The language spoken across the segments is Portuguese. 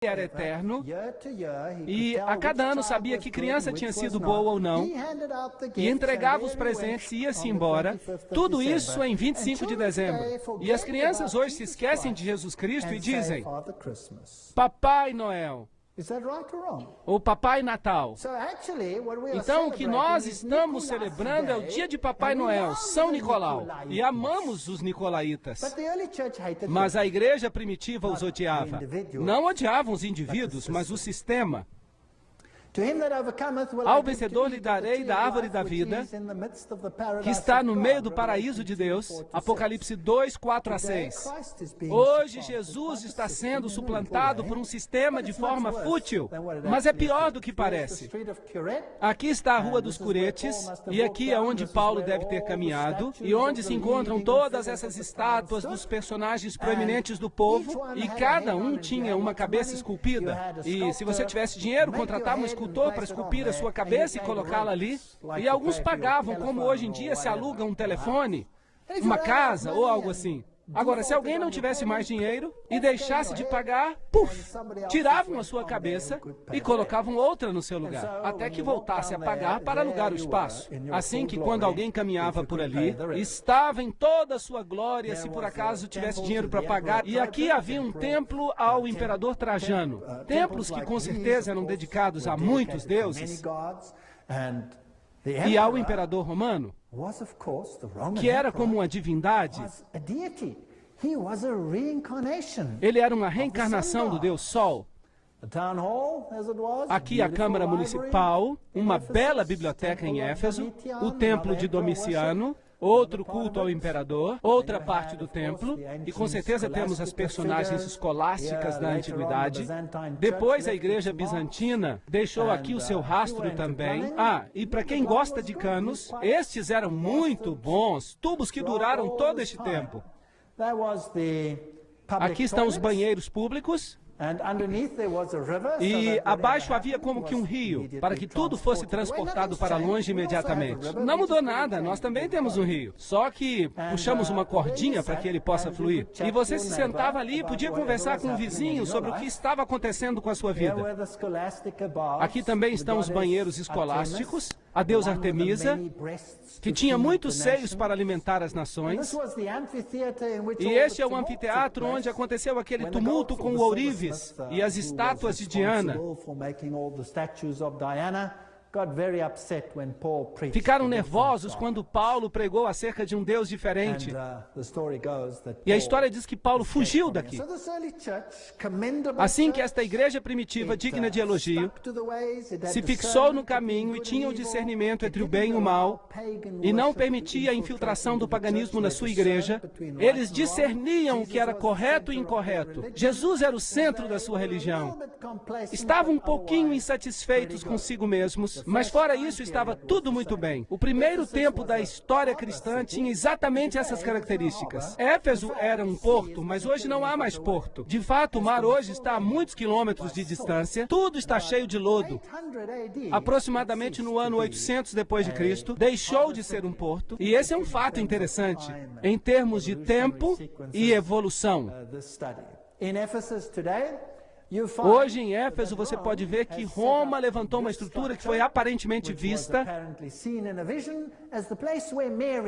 era eterno, e a cada ano sabia que criança tinha sido boa ou não, e entregava os presentes e ia-se embora, tudo isso em 25 de dezembro. E as crianças hoje se esquecem de Jesus Cristo e dizem, Papai Noel, ou Papai Natal. Então, o que nós estamos celebrando é o dia de Papai Noel, São Nicolau, e amamos os nicolaítas. Mas a igreja primitiva os odiava. Não odiavam os indivíduos, mas o sistema. Ao vencedor lhe darei da árvore da vida, que está no meio do paraíso de Deus, Apocalipse 2, 4 a 6. Hoje Jesus está sendo suplantado por um sistema de forma fútil, mas é pior do que parece. Aqui está a Rua dos Curetes, e aqui é onde Paulo deve ter caminhado, e onde se encontram todas essas estátuas dos personagens proeminentes do povo, e cada um tinha uma cabeça esculpida. E se você tivesse dinheiro, contratava um escultor para esculpir a sua cabeça e colocá-la ali. E alguns pagavam, como hoje em dia se aluga um telefone, uma casa ou algo assim. Agora, se alguém não tivesse mais dinheiro e deixasse de pagar, tiravam a sua cabeça e colocavam outra no seu lugar, até que voltasse a pagar para alugar o espaço. Assim que quando alguém caminhava por ali, estava em toda a sua glória, se por acaso tivesse dinheiro para pagar. E aqui havia um templo ao imperador Trajano, templos que com certeza eram dedicados a muitos deuses, e ao imperador romano, que era como uma divindade. Ele era uma reencarnação do Deus Sol. Aqui a Câmara Municipal, uma bela biblioteca em Éfeso, o Templo de Domiciano, outro culto ao imperador, outra parte do templo, e com certeza temos as personagens escolásticas da antiguidade. Depois a igreja bizantina deixou aqui o seu rastro também. E para quem gosta de canos, estes eram muito bons, tubos que duraram todo este tempo. Aqui estão os banheiros públicos. E abaixo havia como que um rio, para que tudo fosse transportado para longe imediatamente. Não mudou nada, nós também temos um rio. Só que puxamos uma cordinha para que ele possa fluir. E você se sentava ali e podia conversar com o vizinho sobre o que estava acontecendo com a sua vida. Aqui também estão os banheiros escolásticos, a deusa Artemisa, que tinha muitos seios para alimentar as nações. E este é o anfiteatro onde aconteceu aquele tumulto com o ourives e as estátuas de Diana. Ficaram nervosos quando Paulo pregou acerca de um Deus diferente. E a história diz que Paulo fugiu daqui. Assim que esta igreja primitiva, digna de elogio, se fixou no caminho e tinha o discernimento entre o bem e o mal, e não permitia a infiltração do paganismo na sua igreja, eles discerniam o que era correto e incorreto. Jesus era o centro da sua religião. Estavam um pouquinho insatisfeitos consigo mesmos, mas fora isso estava tudo muito bem. O primeiro tempo da história cristã tinha exatamente essas características. Éfeso era um porto, mas hoje não há mais porto. De fato, o mar hoje está a muitos quilômetros de distância. Tudo está cheio de lodo. Aproximadamente no ano 800 depois de Cristo, deixou de ser um porto. E esse é um fato interessante em termos de tempo e evolução. Hoje em Éfeso você pode ver que Roma levantou uma estrutura que foi aparentemente vista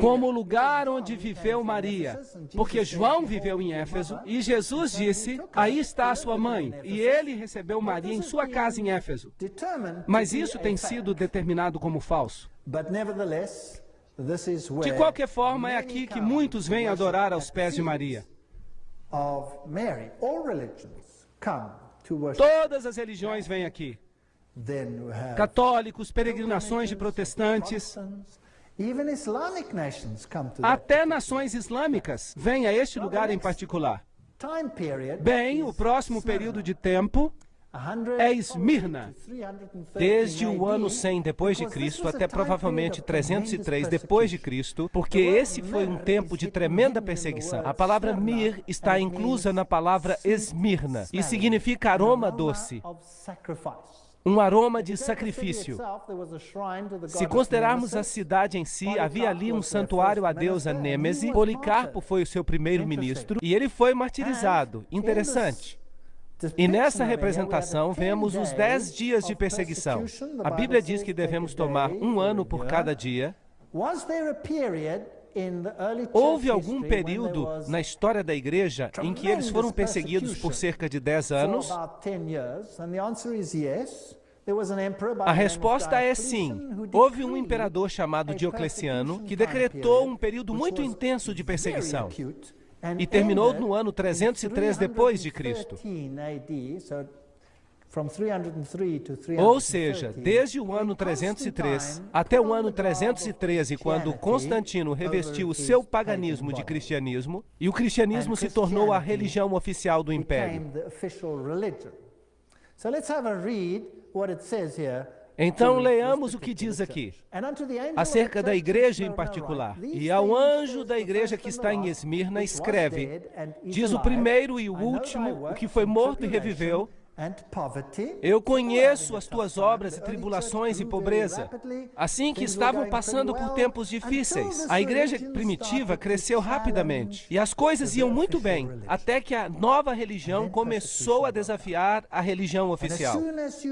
como o lugar onde viveu Maria, porque João viveu em Éfeso e Jesus disse, aí está a sua mãe, e ele recebeu Maria em sua casa em Éfeso. Mas isso tem sido determinado como falso. De qualquer forma, é aqui que muitos vêm adorar aos pés de Maria. Todas as religiões vêm aqui. Católicos, peregrinações de protestantes, até nações islâmicas vêm a este lugar em particular. Bem, o próximo período de tempo é Esmirna, desde o ano 100 depois de Cristo até provavelmente 303 depois de Cristo, porque esse foi um tempo de tremenda perseguição. A palavra mir está inclusa na palavra Esmirna e significa aroma doce, um aroma de sacrifício. Se considerarmos a cidade em si, havia ali um santuário à deusa Nêmese. Policarpo foi o seu primeiro ministro e ele foi martirizado. Interessante. E nessa representação vemos os 10 dias de perseguição. A Bíblia diz que devemos tomar 1 ano por cada dia. Houve algum período na história da igreja em que eles foram perseguidos por cerca de 10 anos? A resposta é sim. Houve um imperador chamado Diocleciano que decretou um período muito intenso de perseguição e terminou no ano 303 depois de Cristo. Ou seja, desde o ano 303 até o ano 313, quando Constantino revestiu o seu paganismo de cristianismo, e o cristianismo se tornou a religião oficial do império. Então, leamos o que diz aqui, acerca da igreja em particular. E ao anjo da igreja que está em Esmirna, escreve, diz o primeiro e o último, o que foi morto e reviveu, eu conheço as tuas obras e tribulações e pobreza, assim que estavam passando por tempos difíceis. A igreja primitiva cresceu rapidamente e as coisas iam muito bem, até que a nova religião começou a desafiar a religião oficial.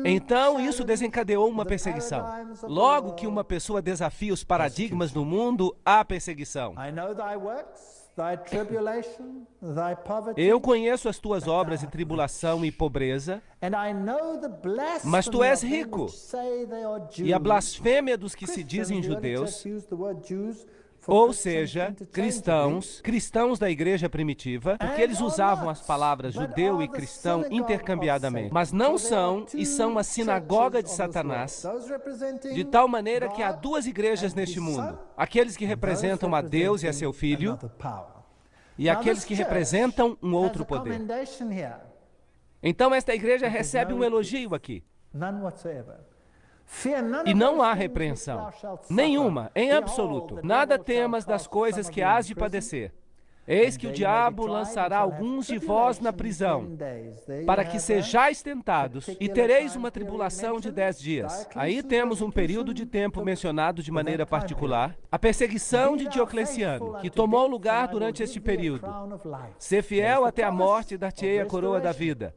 Então, isso desencadeou uma perseguição. Logo que uma pessoa desafia os paradigmas do mundo, há perseguição. Eu conheço as tuas obras e tribulação e pobreza, mas tu és rico. E a blasfêmia dos que se dizem judeus, ou seja, cristãos da igreja primitiva, porque eles usavam as palavras judeu e cristão intercambiadamente, mas não são e são a sinagoga de Satanás, de tal maneira que há 2 igrejas neste mundo, aqueles que representam a Deus e a seu Filho, e aqueles que representam um outro poder. Então esta igreja recebe um elogio aqui. E não há repreensão, nenhuma, em absoluto. Nada temas das coisas que hás de padecer. Eis que o diabo lançará alguns de vós na prisão, para que sejais tentados, e tereis uma tribulação de 10 dias. Aí temos um período de tempo mencionado de maneira particular, a perseguição de Diocleciano, que tomou lugar durante este período. Ser fiel até a morte e dar-te-ei a coroa da vida.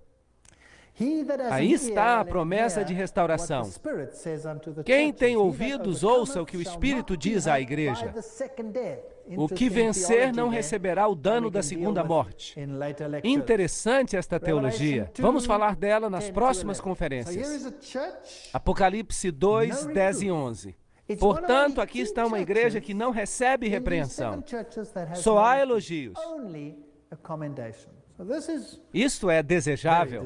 Aí está a promessa de restauração. Quem tem ouvidos, ouça o que o Espírito diz à igreja. O que vencer não receberá o dano da segunda morte. Interessante esta teologia. Vamos falar dela nas próximas conferências. Apocalipse 2, 10 e 11. Portanto, aqui está uma igreja que não recebe repreensão. Só há elogios. Isto é desejável.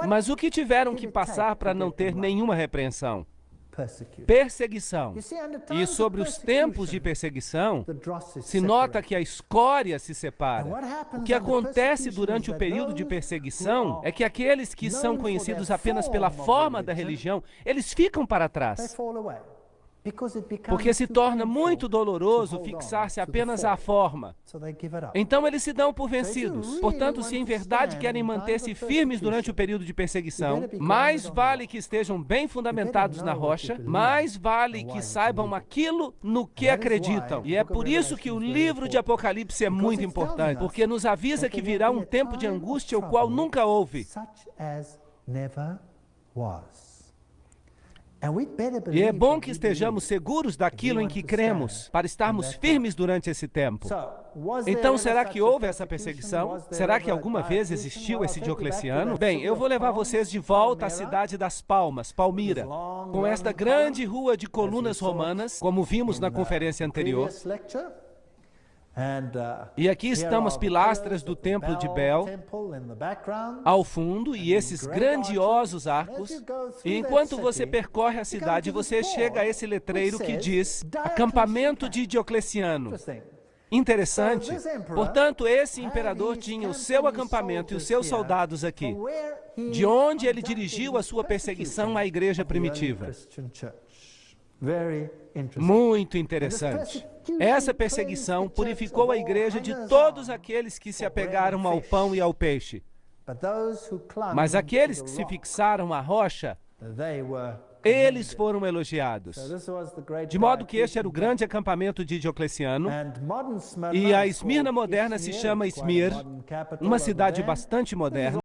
Mas o que tiveram que passar para não ter nenhuma repreensão? Perseguição. E sobre os tempos de perseguição, se nota que a escória se separa. O que acontece durante o período de perseguição é que aqueles que são conhecidos apenas pela forma da religião, eles ficam para trás. Porque se torna muito doloroso fixar-se apenas à forma. Então eles se dão por vencidos. Portanto, se em verdade querem manter-se firmes durante o período de perseguição, mais vale que estejam bem fundamentados na rocha, mais vale que saibam aquilo no que acreditam. E é por isso que o livro de Apocalipse é muito importante, porque nos avisa que virá um tempo de angústia o qual nunca houve. E é bom que estejamos seguros daquilo em que cremos, para estarmos firmes durante esse tempo. Então, será que houve essa perseguição? Será que alguma vez existiu esse Diocleciano? Bem, eu vou levar vocês de volta à cidade das Palmas, Palmira, com esta grande rua de colunas romanas, como vimos na conferência anterior. E aqui estão as pilastras do templo de Bel, ao fundo, e esses grandiosos arcos. E enquanto você percorre a cidade, você chega a esse letreiro que diz acampamento de Diocleciano. Interessante. Portanto, esse imperador tinha o seu acampamento e os seus soldados aqui, de onde ele dirigiu a sua perseguição à igreja primitiva. Muito interessante. Essa perseguição purificou a igreja de todos aqueles que se apegaram ao pão e ao peixe. Mas aqueles que se fixaram à rocha Eles foram elogiados. De modo que este era o grande acampamento de Diocleciano, e a Esmirna moderna se chama Izmir, uma cidade bastante moderna.